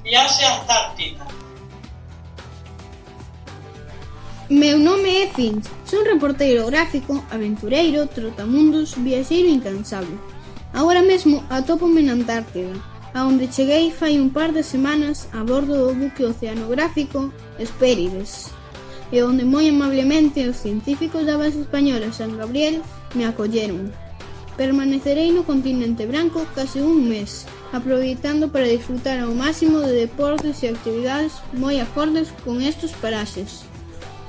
Viaxe a Antártida. Meu nome é Finch, son reporteiro gráfico, aventureiro, trotamundos, viaxeiro incansable. Agora mesmo atópome na Antártida, aonde cheguei fai un par de semanas a bordo do buque oceanográfico Hespérides, e onde moi amablemente os científicos da base española San Gabriel me acolleron. Permanecerei no continente branco case un mes, aproveitando para disfrutar ao máximo de deportes e actividades moi acordes con estes paraxes.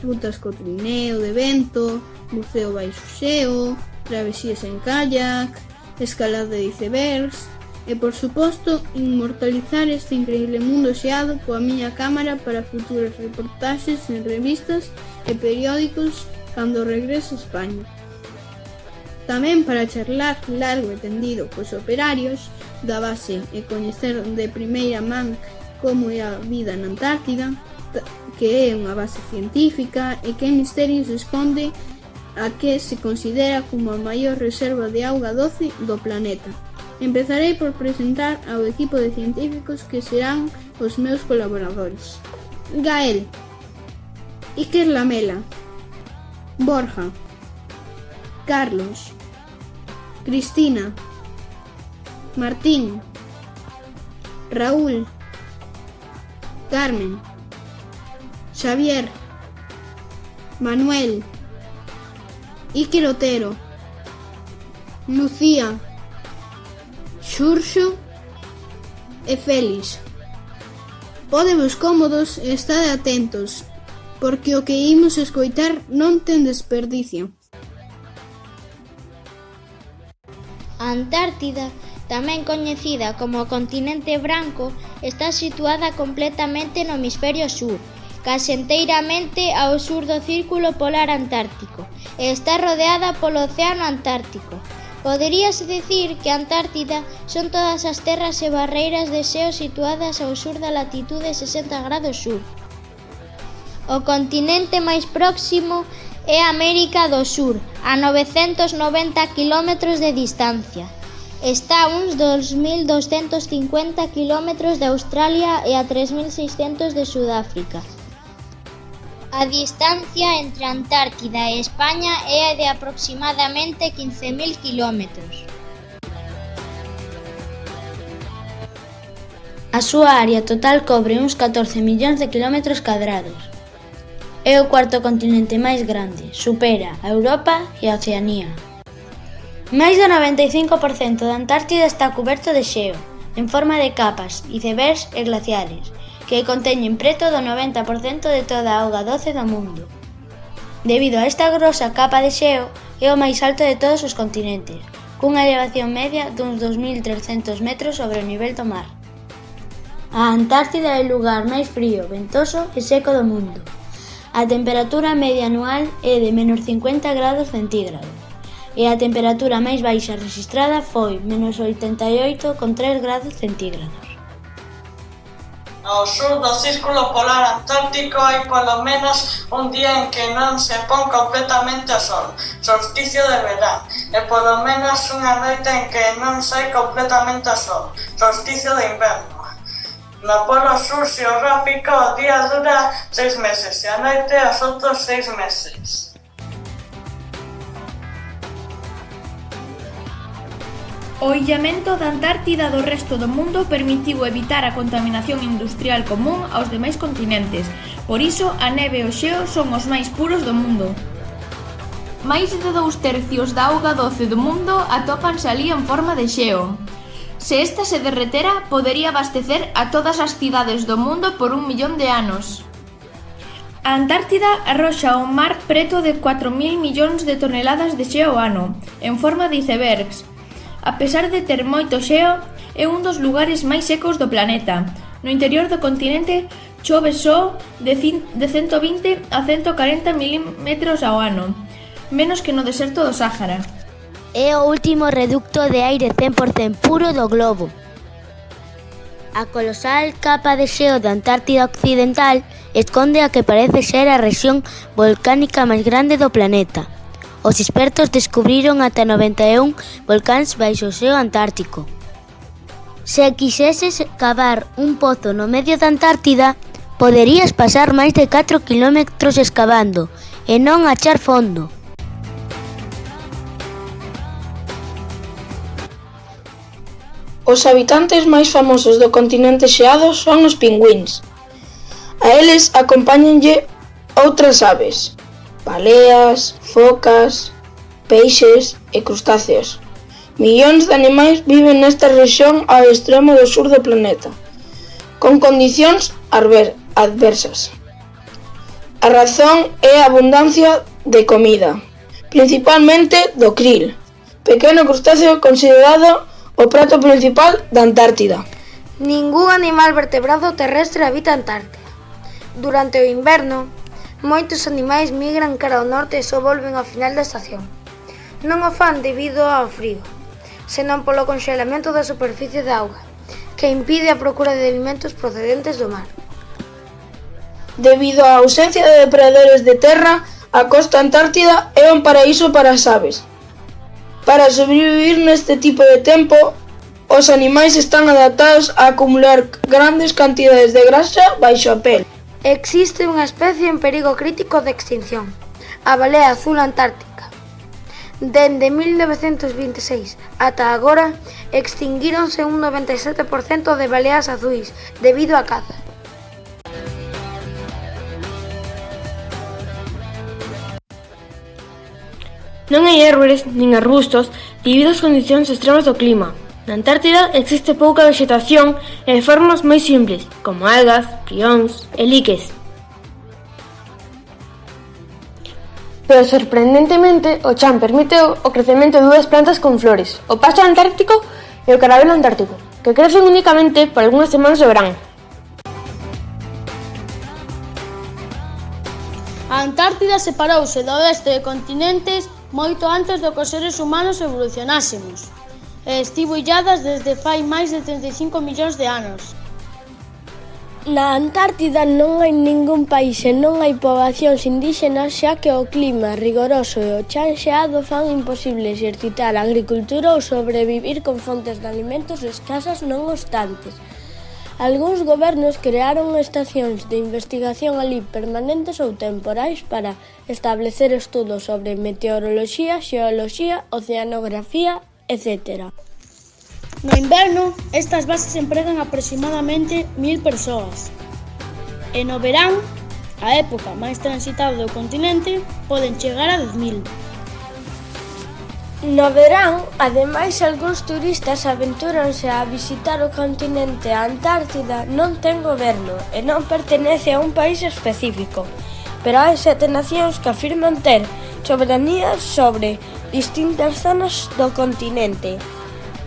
Rutas co trineo de vento, buceo baixo xeo, travesías en kayak, escalada de icebergs e, por suposto, inmortalizar este increíble mundo xeado coa miña cámara para futuras reportaxes en revistas e periódicos cando regreso a España. Tamén para charlar largo e tendido cos operarios da base e coñecer de primeira man como é a vida na Antártida, que é unha base científica e que misterios esconde a que se considera como a maior reserva de auga doce do planeta. Empezarei por presentar ao equipo de científicos que serán os meus colaboradores. Gael, Iker Lamela, Borja, Carlos, Cristina, Martín, Raúl, Carmen, Xavier, Manuel, Iker Otero, Lucía, Xurxo e Félix. Pódevos cómodos e estade atentos, porque o que imos escoitar non ten desperdicio. A Antártida, tamén coñecida como continente branco, está situada completamente no hemisferio sur, case enteiramente ao sur do Círculo Polar Antártico, e está rodeada polo Océano Antártico. Poderíase dicir que a Antártida son todas as terras e barreiras de xeo situadas ao sur da latitude 60 grados sur. O continente máis próximo é América do Sur, a 990 km de distancia. Está a uns 2.250 km de Australia e a 3.600 de Sudáfrica. A distancia entre a Antártida e España é de aproximadamente 15.000 km. A súa área total cobre uns 14 millóns de kilómetros cadrados. É o cuarto continente máis grande, supera a Europa e a Oceanía. Máis do 95% da Antártida está cuberto de xeo, en forma de capas, icebergs e glaciares, que conteñen preto do 90% de toda a auga doce do mundo. Debido a esta grosa capa de xeo, é o máis alto de todos os continentes, cunha elevación media duns 2.300 metros sobre o nivel do mar. A Antártida é o lugar máis frío, ventoso e seco do mundo. A temperatura media anual é de menos 50 grados centígrados, e a temperatura máis baixa rexistrada foi menos 88,3 grados centígrados. Ao sur do Círculo Polar Antártico hai polo menos un día en que non se pon completamente o sol, solsticio de verán, e polo menos unha noite en que non sai completamente o sol, solsticio de inverno. No polo sur xeográfico o día dura 6 meses e a noite os outros 6 meses. O illamento da Antártida do resto do mundo permitiu evitar a contaminación industrial común aos demais continentes. Por iso, a neve e o xeo son os máis puros do mundo. Máis de 2/3 da auga doce do mundo atópanse ali en forma de xeo. Se esta se derretera, podería abastecer a todas as cidades do mundo por 1 millón de anos. A Antártida arroxa ao mar preto de 4.000 millóns de toneladas de xeo ao ano, en forma de icebergs. A pesar de ter moito xeo, é un dos lugares máis secos do planeta. No interior do continente chove só de 120 a 140 milímetros ao ano, menos que no deserto do Sáhara. É o último reducto de aire 100% puro do globo. A colosal capa de xeo da Antártida Occidental esconde a que parece ser a rexión volcánica máis grande do planeta. Os expertos descubriron ata 91 volcáns baixo o xeo antártico. Se quiseses cavar un pozo no medio da Antártida, poderías pasar máis de 4 kilómetros escavando e non achar fondo. Os habitantes máis famosos do continente xeado son os pingüíns. A eles acompáñanlle outras aves, baleas, focas, peixes e crustáceos. Millóns de animais viven nesta rexión ao extremo do sur do planeta, con condicións adversas. A razón é a abundancia de comida, principalmente do krill, pequeno crustáceo considerado o prato principal da Antártida. Ningún animal vertebrado terrestre habita a Antártida. Durante o inverno, moitos animais migran cara ao norte e só volven ao final da estación. Non o fan debido ao frío, senón polo conxelamento da superficie da auga, que impide a procura de alimentos procedentes do mar. Debido á ausencia de depredadores de terra, a costa antártida é un paraíso para as aves. Para sobrevivir neste tipo de tempo, os animais están adaptados a acumular grandes cantidades de grasa baixo a pel. Existe unha especie en perigo crítico de extinción, a balea azul antártica. Dende 1926 ata agora, extinguíronse un 97% de baleas azuis debido á caza. Non hai árbores nin arbustos debido ás condicións extremas do clima. Na Antártida existe pouca vexetación e de formas moi simples, como algas, prións e liques. Pero sorprendentemente, o chan permite o crecemento de dúas plantas con flores, o paxo antártico e o carabelo antártico, que crecen únicamente por algunhas semanas de verán. A Antártida separouse do oeste de continentes moito antes do que os seres humanos evolucionásemos e estivo illadas desde fai máis de 35 millóns de anos. Na Antártida non hai ningún país e non hai poboacións indígenas, xa que o clima rigoroso e o chan xeado fan imposible exercitar a agricultura ou sobrevivir con fontes de alimentos escasas non obstantes. Algúns gobernos crearon estacións de investigación alí permanentes ou temporais para establecer estudos sobre meteoroloxía, xeoloxía, oceanografía, etc. No inverno, estas bases empregan aproximadamente 1000 persoas. E no verán, a época máis transitada do continente, poden chegar a 10.000. No verán, ademais, algúns turistas aventúranse a visitar o continente. A Antártida non ten goberno e non pertenece a un país específico, pero hai 7 nacións que afirman ter soberanía sobre distintas zonas do continente: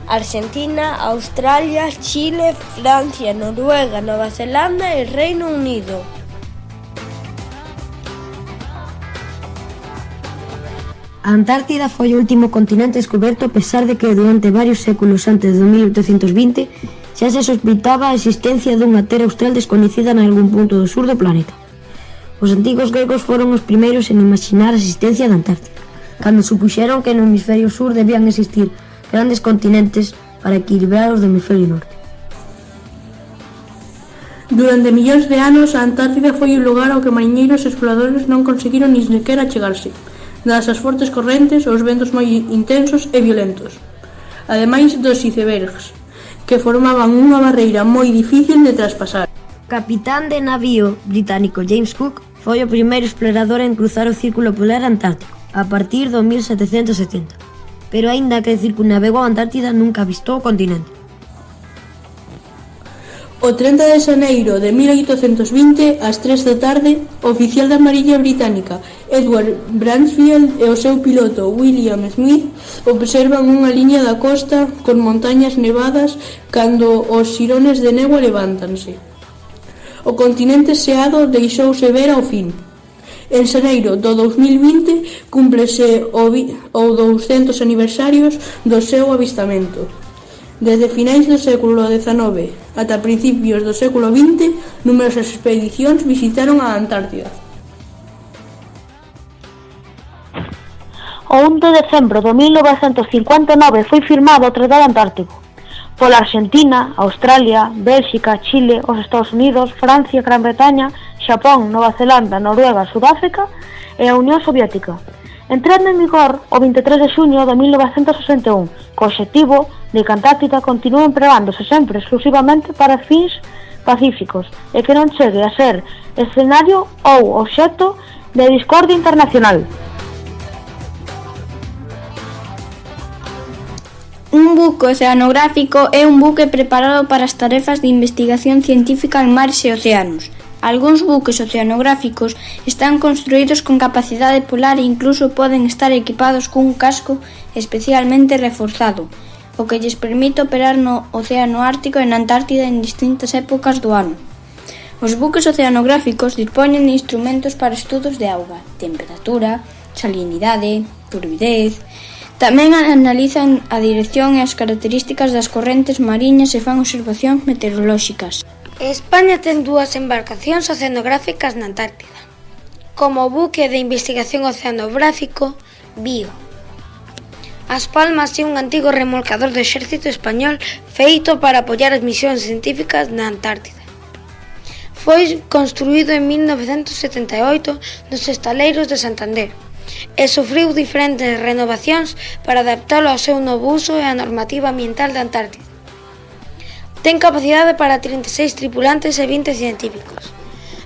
Argentina, Australia, Chile, Francia, Noruega, Nova Zelanda e Reino Unido. A Antártida foi o último continente descoberto a pesar de que durante varios séculos antes do 1820 xa se sospeitaba a existencia dunha terra austral descoñecida nalgún punto do sur do planeta. Os antigos gregos foron os primeiros en imaginar a existencia da Antártida, cando supuxeron que no hemisferio sur debían existir grandes continentes para equilibrar os do hemisferio norte. Durante millóns de anos, a Antártida foi un lugar ao que mariñeiros e exploradores non conseguiron nin sequera chegarse, dadas as fortes correntes, os ventos moi intensos e violentos, ademais dos icebergs, que formaban unha barreira moi difícil de traspasar. O capitán de navío británico James Cook foi o primeiro explorador en cruzar o Círculo Polar Antártico, a partir do 1770, pero aínda que circunnavegou a Antártida nunca avistou o continente. O 30 de xaneiro de 1820, ás 3 da tarde, o oficial da Mariña Británica Edward Bransfield e o seu piloto William Smith observan unha liña da costa con montañas nevadas cando os xirones de néboa levántanse. O continente xeado deixouse ver ao fin. En xaneiro do 2020 cúmplese o 200 aniversarios do seu avistamento. Desde finais do século XIX ata principios do século XX, numerosas expedicións visitaron a Antártida. O 1 de decembro de 1959 foi firmado o Tratado Antártico. pola Argentina, Australia, Bélxica, Chile, os Estados Unidos, Francia, Gran Bretaña, Xapón, Nova Zelanda, Noruega, Sudáfrica e a Unión Soviética. Entrando en vigor o 23 de xuño de 1961, co obxectivo de que a Antártida continúe empregándose sempre exclusivamente para fins pacíficos e que non chegue a ser escenario ou obxecto de discordia internacional. Un buque oceanográfico é un buque preparado para as tarefas de investigación científica en mares e océanos. Algúns buques oceanográficos están construídos con capacidade polar e incluso poden estar equipados cun casco especialmente reforzado, o que lles permite operar no Océano Ártico e na Antártida en distintas épocas do ano. Os buques oceanográficos dispoñen de instrumentos para estudos de auga, temperatura, salinidade, turbidez. Tamén analizan a dirección e as características das correntes mariñas e fan observacións meteorolóxicas. España ten 2 embarcacións oceanográficas na Antártida, como o buque de investigación oceanográfico Bío. As Palmas é un antigo remolcador do exército español feito para apoiar as misións científicas na Antártida. Foi construído en 1978 nos estaleiros de Santander e sufriu diferentes renovacións para adaptalo ao seu novo uso e á normativa ambiental da Antártida. Ten capacidade para 36 tripulantes e 20 científicos.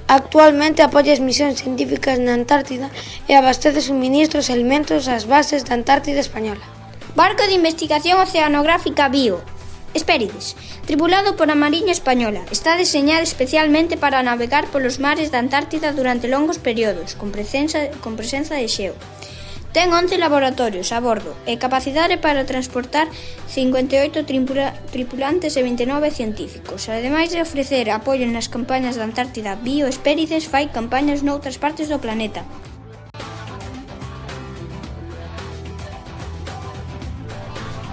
Actualmente apoia as misións científicas na Antártida e abastece suministros e alimentos ás bases da Antártida española. Barco de investigación oceanográfica Bío, Hespérides, tripulado por a Mariña Española, está deseñado especialmente para navegar polos mares da Antártida durante longos períodos, con presenza de xeo. Ten 11 laboratorios a bordo e capacidade para transportar 58 tripulantes e 29 científicos. Ademais de ofrecer apoio nas campañas da Antártida, Bío Hespérides fai campañas noutras partes do planeta.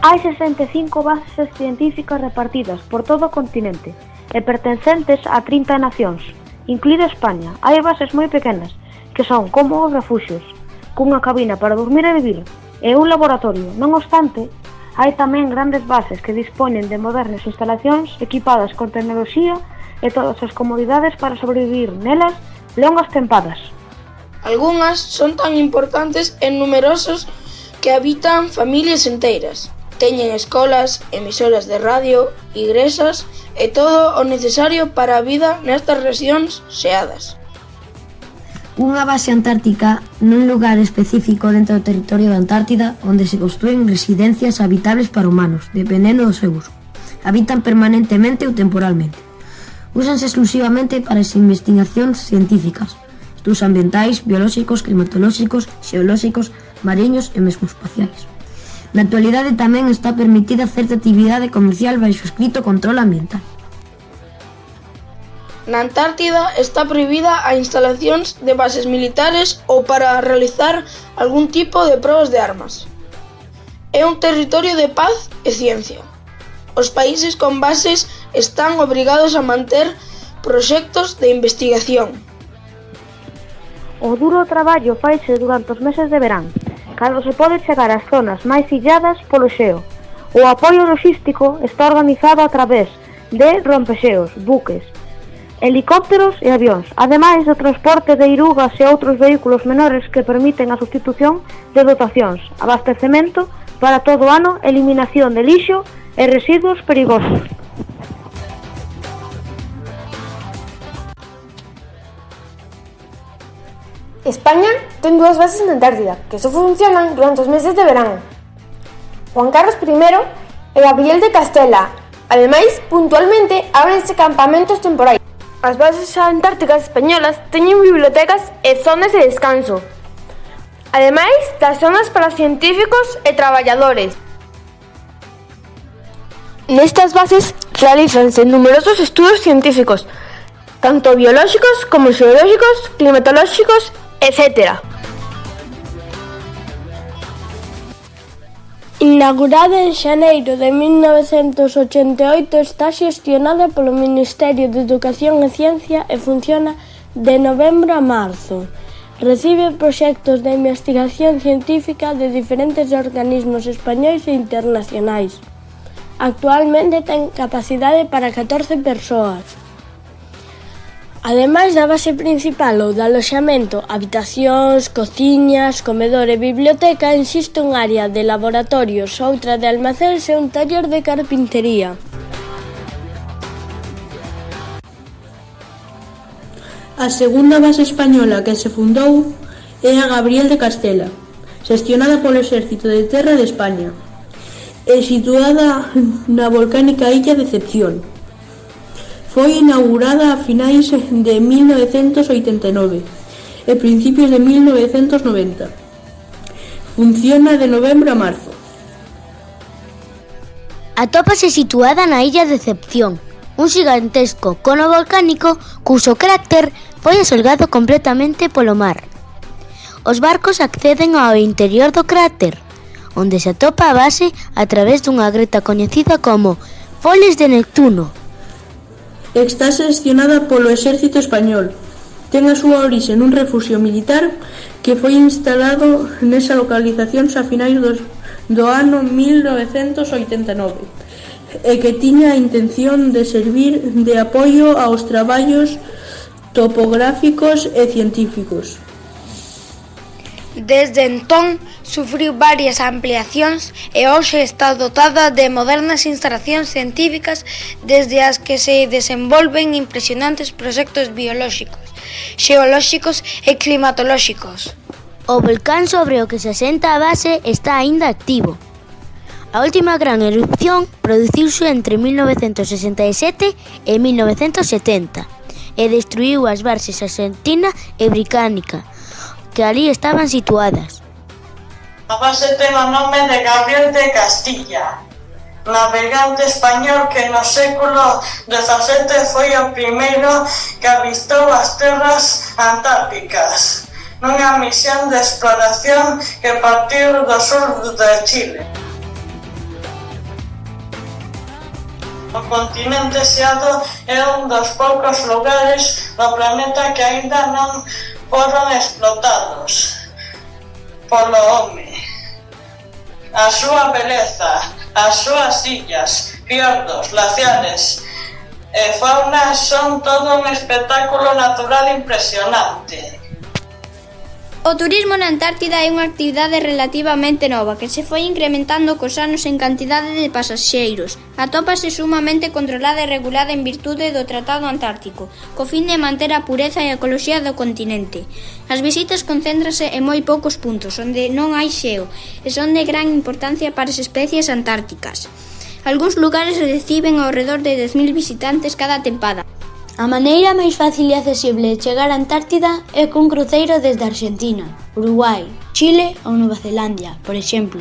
Hai 65 bases científicas repartidas por todo o continente e pertencentes a 30 nacións, incluída España. Hai bases moi pequenas, que son como os refuxios, cunha cabina para dormir e vivir, e un laboratorio. Non obstante, hai tamén grandes bases que dispoñen de modernas instalacións equipadas con tecnoloxía e todas as comodidades para sobrevivir nelas longas tempadas. Algunhas son tan importantes e numerosos que habitan familias enteiras. Teñen escolas, emisoras de radio, igrexas e todo o necesario para a vida nestas rexións xeadas. Unha base antártica nun lugar específico dentro do territorio da Antártida onde se construen residencias habitables para humanos, dependendo do seu uso. Habitan permanentemente ou temporalmente. Úsanse exclusivamente para as investigacións científicas, estudos ambientais, biolóxicos, climatolóxicos, xeolóxicos, mariños e mesmo espaciais. Na actualidade tamén está permitida certa actividade comercial baixo escrito control ambiental. Na Antártida está prohibida a instalacións de bases militares ou para realizar algún tipo de probas de armas. É un territorio de paz e ciencia. Os países con bases están obrigados a manter proxectos de investigación. O duro traballo faise durante os meses de verán, cando se pode chegar ás zonas máis illadas polo xeo. O apoio logístico está organizado a través de rompexeos, buques, helicópteros e avións, ademais do transporte de irugas e outros vehículos menores que permiten a substitución de dotacións, abastecemento para todo o ano, eliminación de lixo e residuos perigosos. España ten 2 bases na Antártida, que só funcionan durante os meses de verán. Juan Carlos I e Gabriel de Castela. Ademais, puntualmente, ábrense campamentos temporais. As bases antárticas españolas teñen bibliotecas e zonas de descanso, ademais das zonas para científicos e traballadores. Nestas bases realízanse numerosos estudos científicos, tanto biolóxicos como xeolóxicos, climatolóxicos, etc. Inaugurada en xaneiro de 1988, está xestionada polo Ministerio de Educación e Ciencia e funciona de novembro a marzo. Recibe proxectos de investigación científica de diferentes organismos españois e internacionais. Actualmente ten capacidade para 14 persoas. Ademais da base principal ou do aloxamento, habitacións, cociñas, comedor e biblioteca, existe un área de laboratorios, outra de almacéns e un taller de carpintería. A segunda base española que se fundou é a Gabriel de Castela, xestionada polo Exército de Terra de España e situada na volcánica illa de Decepción. Foi inaugurada a finais de 1989 e principios de 1990. Funciona de novembro a marzo. Atópase situada na illa de Decepción, un xigantesco cono volcánico cuxo cráter foi asolgado completamente polo mar. Os barcos acceden ao interior do cráter, onde se atopa a base a través dunha greta coñecida como Foles de Neptuno. Está xestionada polo Exército Español. Ten a súa orixe nun refugio militar que foi instalado nesa localización a finais do ano 1989 e que tiña a intención de servir de apoio aos traballos topográficos e científicos. Desde entón, sufriu varias ampliacións e hoxe está dotada de modernas instalacións científicas desde as que se desenvolven impresionantes proxectos biolóxicos, xeolóxicos e climatolóxicos. O volcán sobre o que se asenta a base está aínda activo. A última gran erupción produciuse entre 1967 e 1970 e destruiu as bases argentina e británica, que ali estaban situadas. A base ten o nome de Gabriel de Castilla, navegante español que no século XVII foi o primeiro que avistou as terras antárticas nunha misión de exploración que partiu do sur de Chile. O continente xeado é un dos poucos lugares do planeta que aínda non foron explotados polo home. A súa beleza, as súas illas, fiordos, glaciares e fauna son todo un espectáculo natural impresionante. O turismo na Antártida é unha actividade relativamente nova que se foi incrementando cos anos en cantidade de pasaxeiros. Atópase sumamente controlada e regulada en virtude do Tratado Antártico, co fin de manter a pureza e a ecoloxía do continente. As visitas concéntranse en moi poucos puntos, onde non hai xeo, e son de gran importancia para as especies antárticas. Algúns lugares reciben ao redor de 10.000 visitantes cada tempada. A maneira máis fácil e accesible de chegar á Antártida é cun cruceiro desde Argentina, Uruguai, Chile ou Nova Zelandia, por exemplo.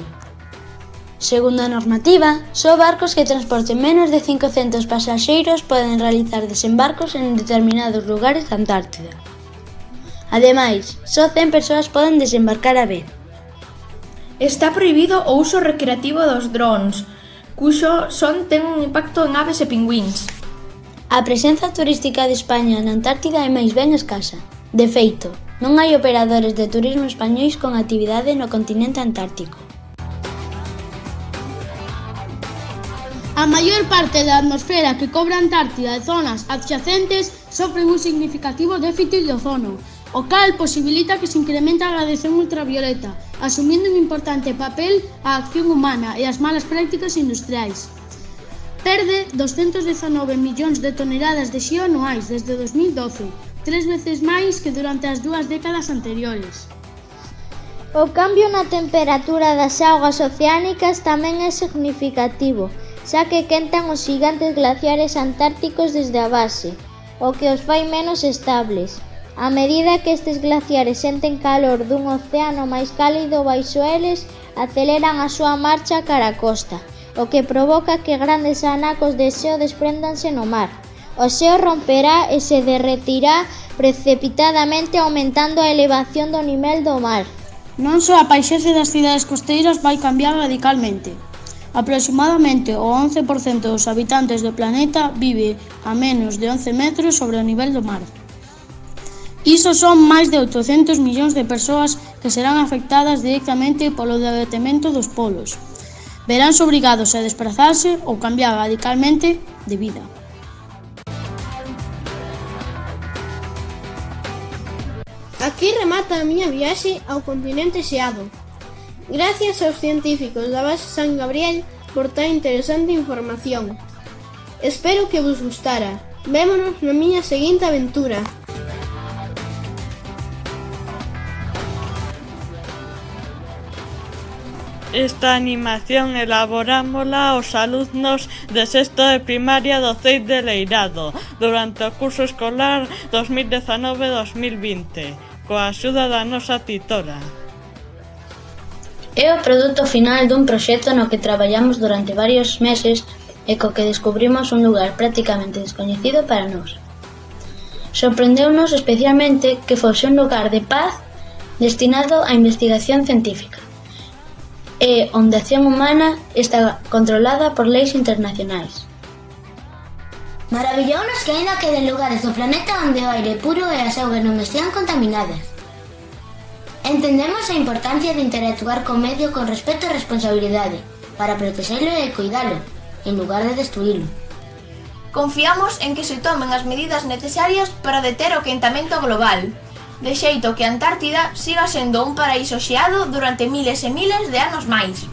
Segundo a normativa, só barcos que transporten menos de 500 pasaxeiros poden realizar desembarcos en determinados lugares da Antártida. Ademais, só 100 persoas poden desembarcar á vez. Está prohibido o uso recreativo dos drons, cuxo son ten un impacto en aves e pingüíns. A presenza turística de España na Antártida é máis ben escasa. De feito, non hai operadores de turismo españois con actividade no continente antártico. A maior parte da atmosfera que cobre a Antártida e zonas adxacentes sofren un significativo déficit de ozono, o cal posibilita que se incremente a radiación ultravioleta, asumindo un importante papel a acción humana e as malas prácticas industriais. Perde 219 millóns de toneladas de xeo anuais desde 2012, 3 veces máis que durante as 2 décadas anteriores. O cambio na temperatura das augas oceánicas tamén é significativo, xa que quentan os gigantes glaciares antárticos desde a base, o que os fai menos estables. A medida que estes glaciares senten calor dun océano máis cálido baixo eles, aceleran a súa marcha cara a costa, o que provoca que grandes anacos de xeo despréndanse no mar. O xeo romperá e se derretirá precipitadamente aumentando a elevación do nivel do mar. Non só a paisaxe das cidades costeiras vai cambiar radicalmente. Aproximadamente o 11% dos habitantes do planeta vive a menos de 11 metros sobre o nivel do mar. Iso son máis de 800 millóns de persoas que serán afectadas directamente polo derretemento dos polos. veránse obrigados a desplazarse ou cambiar radicalmente de vida. Aquí remata a miña viaxe ao continente xeado. Gracias aos científicos da base San Gabriel por tan interesante información. Espero que vos gustara. Vémonos na miña seguinte aventura. Esta animación elaborámola os alumnos de sexto de primaria do CEIP de Leirado durante o curso escolar 2019-2020, coa axuda da nosa titora. É o produto final dun proxecto no que traballamos durante varios meses e co que descubrimos un lugar prácticamente descoñecido para nós. Sorprendeunos especialmente que fose un lugar de paz destinado á investigación científica e onde a acción humana está controlada por leis internacionais. Maravillounos que aínda queden lugares do planeta onde o aire puro e as augas non estean contaminadas. Entendemos a importancia de interactuar co medio con respecto e responsabilidade para protexelo e cuidalo, en lugar de destruílo. Confiamos en que se tomen as medidas necesarias para deter o quentamento global, de xeito que a Antártida siga sendo un paraíso xeado durante miles e miles de anos máis.